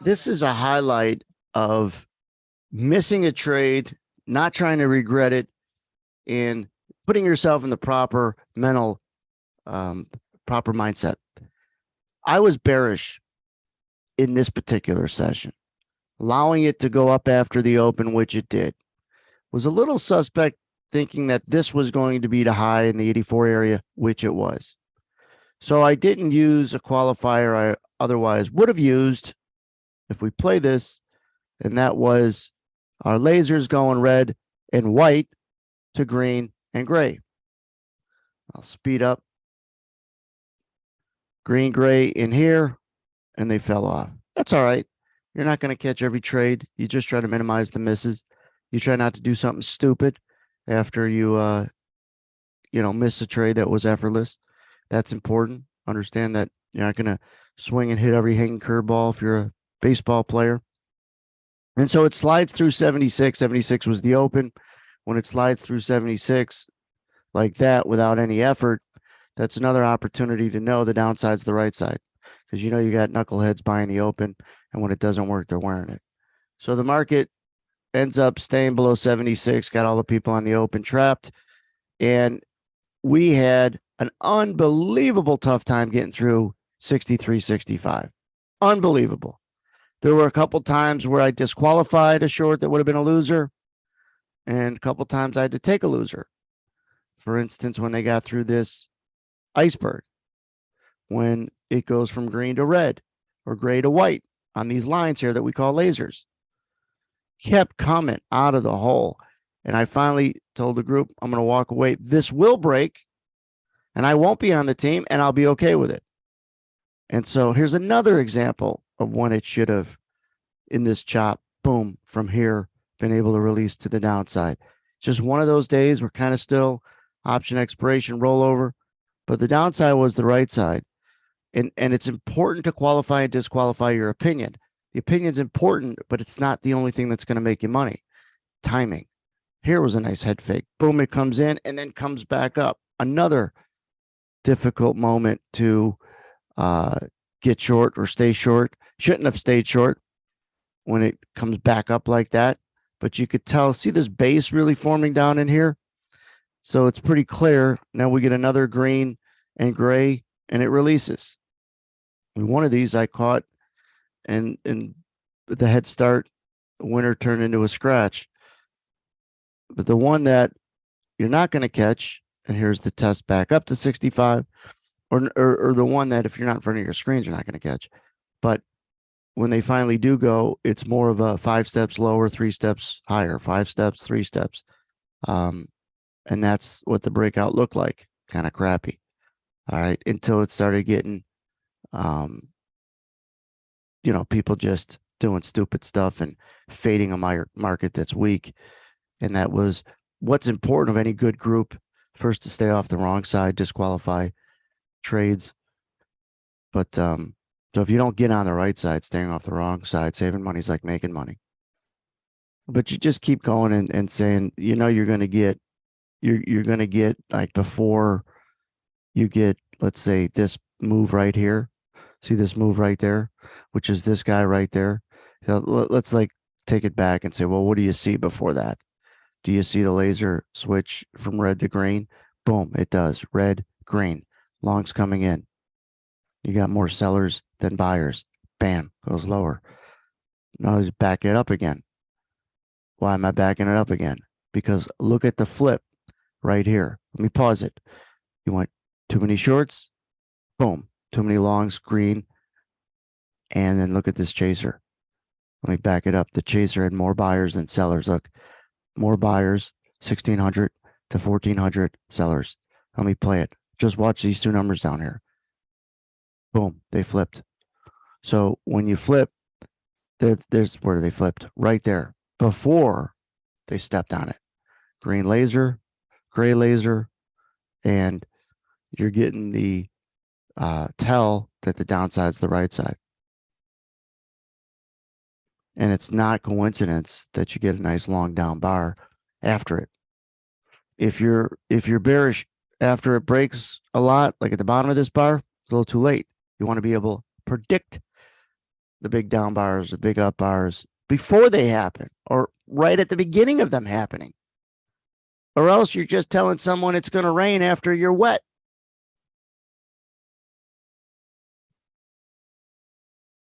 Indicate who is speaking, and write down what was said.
Speaker 1: This is a highlight of missing a trade, not trying to regret it, and putting yourself in the proper mental, um, proper mindset. I was bearish in this particular session, allowing it to go up after the open, which it did. Was a little suspect, thinking that this was going to be the high in the 84 area, which it was. So I didn't use a qualifier I otherwise would have used if we play this, and that was our lasers going red and white to green and gray. I'll speed up. Green, gray in here, and they fell off. That's all right. You're not going to catch every trade. You just try to minimize the misses. You try not to do something stupid after you miss a trade that was effortless. That's important. Understand that you're not going to swing and hit every hanging curveball if you're a baseball player. And so it slides through 76. 76 was the open. When it slides through 76 like that without any effort, that's another opportunity to know the downside's the right side, because you got knuckleheads buying the open, and when it doesn't work, they're wearing it. So the market ends up staying below 76, got all the people on the open trapped, and we had an unbelievable tough time getting through 63, 65. Unbelievable. There were a couple times where I disqualified a short that would have been a loser, and a couple times I had to take a loser. For instance, when they got through this iceberg, when it goes from green to red or gray to white on these lines here that we call lasers, kept coming out of the hole. And I finally told the group, I'm going to walk away. This will break, and I won't be on the team, and I'll be okay with it. And so here's another example of when it should have, in this chop, boom, from here, been able to release to the downside. Just one of those days we're kind of still option expiration rollover, but the downside was the right side. And it's important to qualify and disqualify your opinion. The opinion's important, but it's not the only thing that's going to make you money. Timing. Here was a nice head fake. Boom, it comes in and then comes back up. Another difficult moment to get short or stay short. Shouldn't have stayed short when it comes back up like that. But you could tell, see this base really forming down in here? So it's pretty clear. Now we get another green and gray, and it releases. One of these I caught, and the head start, the winner turned into a scratch. But the one that you're not going to catch, and here's the test back up to 65, or the one that if you're not in front of your screens, you're not going to catch. But when they finally do go, it's more of a 5 steps lower, 3 steps higher, 5 steps, 3 steps. And that's what the breakout looked like, kind of crappy. All right, until it started getting, people just doing stupid stuff and fading a market that's weak. And that was what's important of any good group. First, to stay off the wrong side, disqualify trades. But so if you don't get on the right side, staying off the wrong side, saving money is like making money. But you just keep going and saying, you're going to get, you're going to get, like, before you get, let's say, this move right here. See this move right there, which is this guy right there. Let's like take it back and say, well, what do you see before that? Do you see the laser switch from red to green? Boom, it does. Red, green. Longs coming in. You got more sellers than buyers. Bam, goes lower. Now let's back it up again. Why am I backing it up again? Because look at the flip right here. Let me pause it. You want too many shorts? Boom. Too many longs, green. And then look at this chaser. Let me back it up. The chaser had more buyers than sellers. Look, more buyers, 1,600 to 1,400 sellers. Let me play it. Just watch these two numbers down here. Boom, they flipped. So when you flip, there's where they flipped, right there, before they stepped on it. Green laser, gray laser, and you're getting the tell that the downside's the right side. And it's not coincidence that you get a nice long down bar after it. If you're bearish after it breaks a lot, like at the bottom of this bar, it's a little too late. You want to be able to predict the big down bars, the big up bars before they happen or right at the beginning of them happening. Or else you're just telling someone it's going to rain after you're wet.